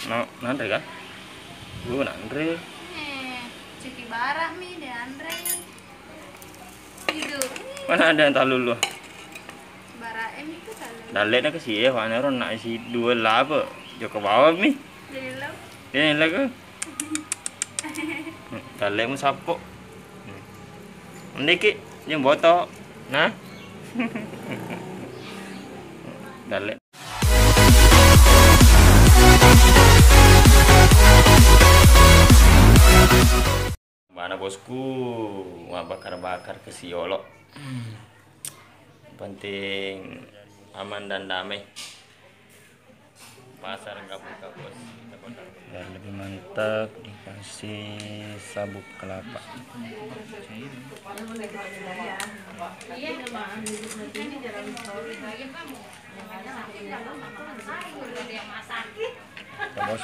No, Andre kan? Andre. Cuki barang nih, De Andre. Itu. Mana ada yang talu lu? Bara M itu talu. Dalet na kasi eh, wala ron na si dua laba. Jo ke bawah mi. Jadi lo. Yan laga. Dalet mo sapo. Hindi ki, yung boto. Na? Dalet. Mana bosku, mau bakar-bakar ke Siolo. Penting aman dan damai. Pasar nggak buka bos. Biar lebih mantap dikasih sabuk kelapa. Ya, bos.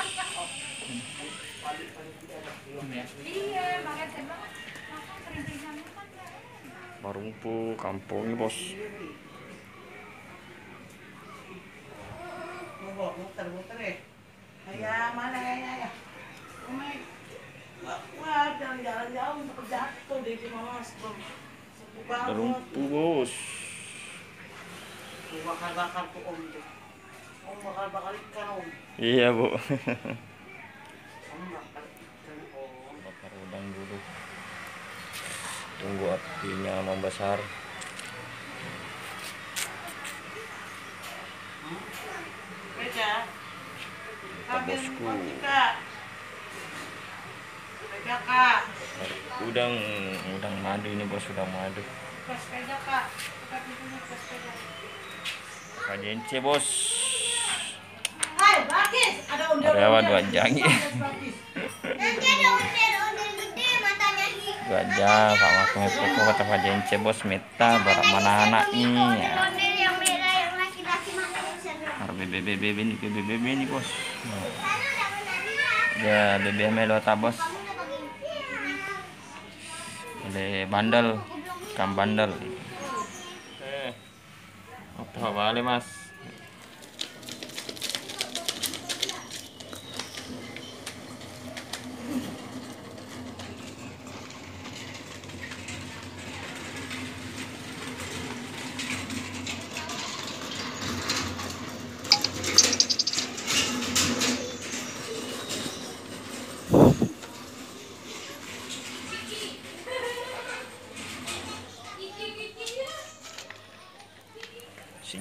Marumpu kampung ini bos. Muter-muter ya. Kayak mana ya? Wah, jalan-jalan jauh untuk jatuh di Mas. Marumpu bos. Bakar-bakar tuh om tuh. Om bakar-bakar ikan om. Iya bu. Om bakar ikan om. Bakar udang dulu. Tunggu apinya membesar. Beca. Bosku. Beca kak. Udang madu ini bos, udang madu. Pespeja kak. Buka pintunya pespeja. Kajence bos. Hai, Bakis. Ada ondel-ondel. Karyawan dua jangi. Nanti ada ondel-ondel gede matanya hitam. Dua jam Pak Makum Peko kata Kajence bos meta barang mana anaknya. Ondel-ondel yang merah yang laki-laki mana bisa BBB ini bos. Ya BBM lewat bos. Ada bandel, ikan bandel. Apa balik mas?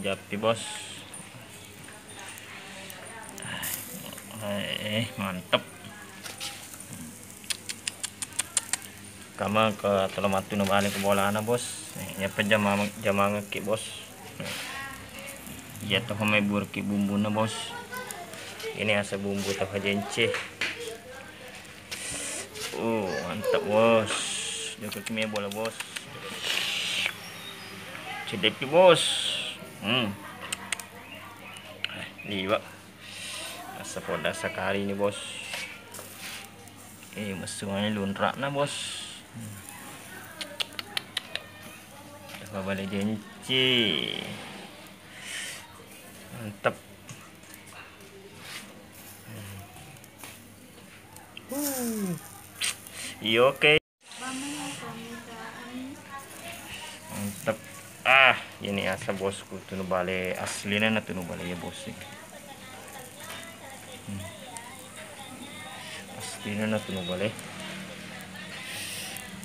Japi bos. Mantep. Kama ke telematu na balik ke bola na bos. Ya pajama ngeki bos. Ya toh may burki bumbu na bos. Ini asa bumbu toh kajence. Mantap bos. Joko kimia bola bos. Cedepi bos. Liwa asa poda sekali ini bos. Mesuannya luntrak na bos. Coba balik jenci. Mantap. Iya oke. Mantap. Ini asa bosku tunu balik aslinya na tunu balik ya bos. Aslinya na tunu balik.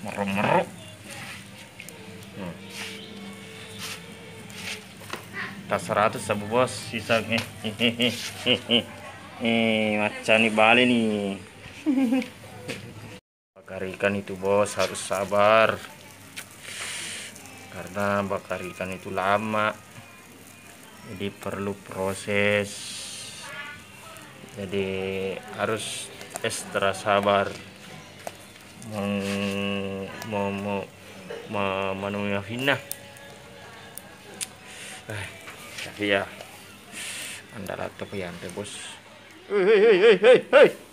Merok. Tas 100 sabu bos sisa macan nih balik nih. Bakar ikan itu bos harus sabar. Karena bakar ikan itu lama, jadi perlu proses, jadi harus ekstra sabar memenuhi Vina. Tapi ya anda atau ya ante bos.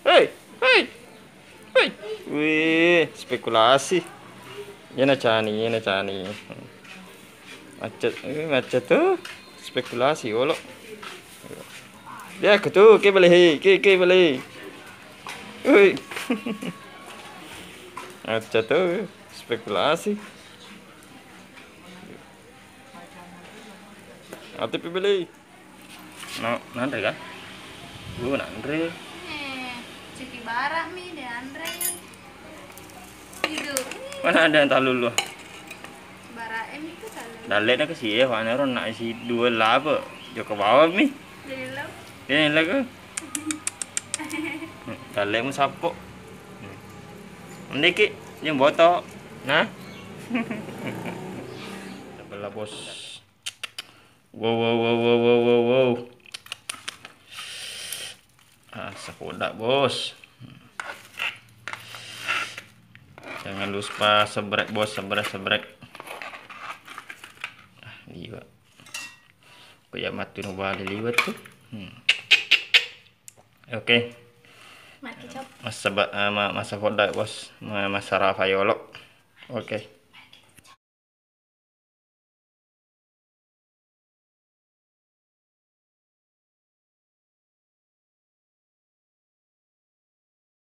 Hei. Wih, spekulasi. Yana cani. Macet tuh spekulasi olo. Ya ketu ke beli beli. Woi. Aja tuh spekulasi. Ati beli. No, nanti kan? Nanti. Cuci barak mi de Andre. Tidur. Mana ada yang tahu lu? Barak em itu kalau. Dalet ke sih ya, warna ron nak si dua laba. Jo ke bawah mi. Dari lo. Ini lagi. Dalet mu sapo. Ini ki yang botok. Nah. Sebelah bos. Wow. Sekodak bos. Jangan lupa sebrek bos, sebrek. Liwat. Kayak mati nu bali liwat tuh. Oke. Mati cop. Masa kodak bos, masa Rafayolok. Oke.